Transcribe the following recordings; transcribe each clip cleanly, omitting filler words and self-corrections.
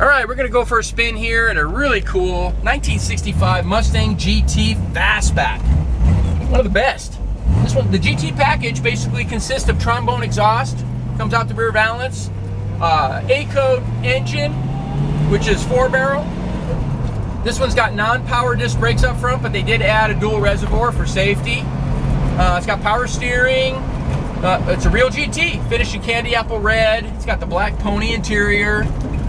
Alright, we're going to go for a spin here in a really cool 1965 Mustang GT Fastback. One of the best. This one, the GT package basically consists of trombone exhaust, comes out the rear valance, A-code engine, which is 4-barrel. This one's got non-power disc brakes up front, but they did add a dual reservoir for safety. It's got power steering. It's a real GT, finished in candy apple red. It's got the black pony interior,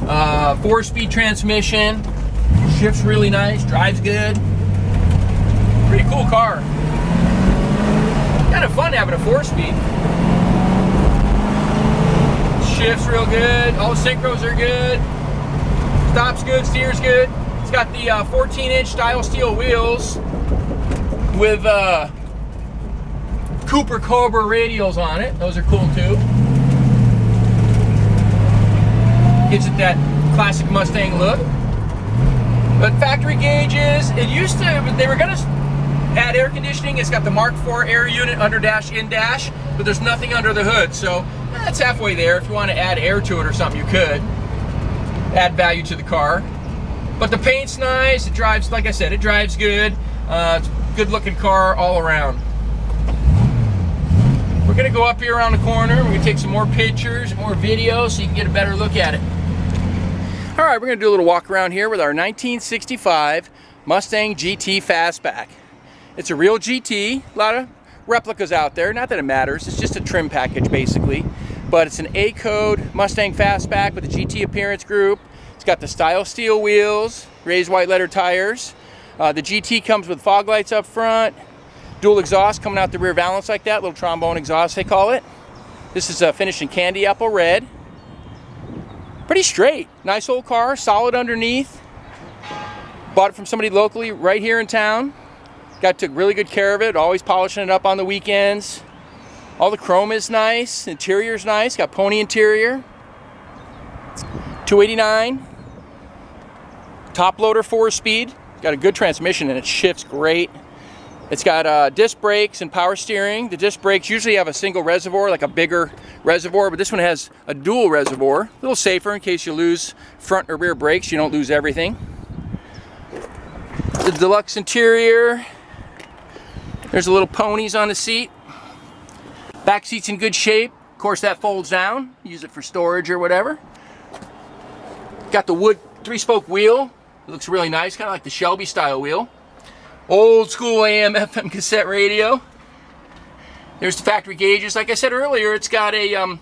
4-speed transmission, shifts really nice, drives good. Pretty cool car. Kind of fun having a 4-speed. Shifts real good, all the synchros are good, stops good, steers good. It's got the 14-inch style steel wheels with Cooper Cobra radials on it. Those are cool too. Gives it that classic Mustang look. But factory gauges, it used to, they were gonna add air conditioning. It's got the Mark IV air unit under dash, in dash, but there's nothing under the hood. So that's halfway there. If you want to add air to it or something, you could. Add value to the car. But the paint's nice, it drives, like I said, it drives good. It's a good looking car all around. We're gonna go up here around the corner. We're gonna take some more pictures, more videos, so you can get a better look at it. All right, we're gonna do a little walk around here with our 1965 Mustang GT Fastback. It's a real GT, a lot of replicas out there. Not that it matters, it's just a trim package basically. But it's an A-code Mustang Fastback with a GT appearance group. It's got the style steel wheels, raised white letter tires. The GT comes with fog lights up front. Dual exhaust coming out the rear valance like that, little trombone exhaust they call it. This is finished in candy apple red. Pretty straight, nice old car, solid underneath. Bought it from somebody locally right here in town. Took really good care of it, always polishing it up on the weekends. All the chrome is nice, interior's nice, got pony interior. 289, top loader 4-speed, got a good transmission and it shifts great. It's got disc brakes and power steering. The disc brakes usually have a single reservoir, like a bigger reservoir, but this one has a dual reservoir. A little safer in case you lose front or rear brakes, you don't lose everything. The deluxe interior. There's a little ponies on the seat. Back seat's in good shape. Of course, that folds down. Use it for storage or whatever. Got the wood 3-spoke wheel. It looks really nice, kind of like the Shelby style wheel. Old school AM FM cassette radio. There's the factory gauges. Like I said earlier, it's got a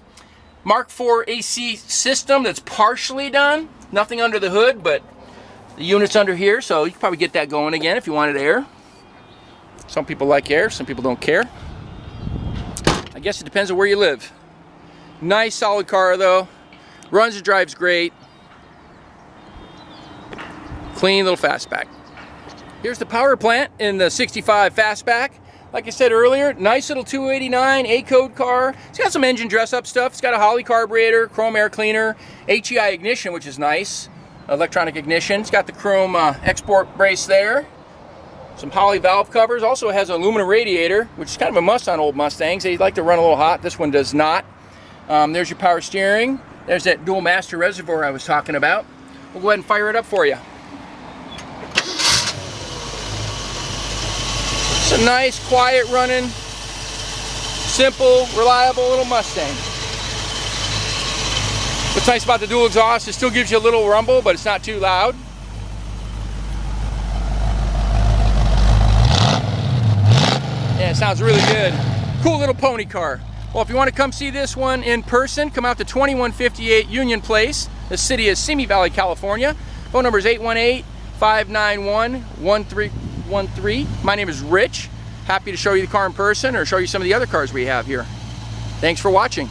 Mark IV AC system that's partially done. Nothing under the hood, but the unit's under here, so you can probably get that going again if you wanted air. Some people like air, some people don't care. I guess it depends on where you live. Nice solid car though. Runs and drives great. Clean little Fastback. Here's the power plant in the 65 Fastback. Like I said earlier, nice little 289 A-code car. It's got some engine dress-up stuff. It's got a Holley carburetor, chrome air cleaner, HEI ignition, which is nice. Electronic ignition. It's got the chrome export brace there. Some Holley valve covers. Also has an aluminum radiator, which is kind of a must on old Mustangs. They like to run a little hot. This one does not. There's your power steering. There's that dual master reservoir I was talking about. We'll go ahead and fire it up for you. It's a nice, quiet running, simple, reliable little Mustang. What's nice about the dual exhaust, it still gives you a little rumble, but it's not too loud. Yeah, it sounds really good. Cool little pony car. Well, if you want to come see this one in person, come out to 2158 Union Place. The city is Simi Valley, California. Phone number is 818-591-1313. My name is Rich. Happy to show you the car in person or show you some of the other cars we have here. Thanks for watching.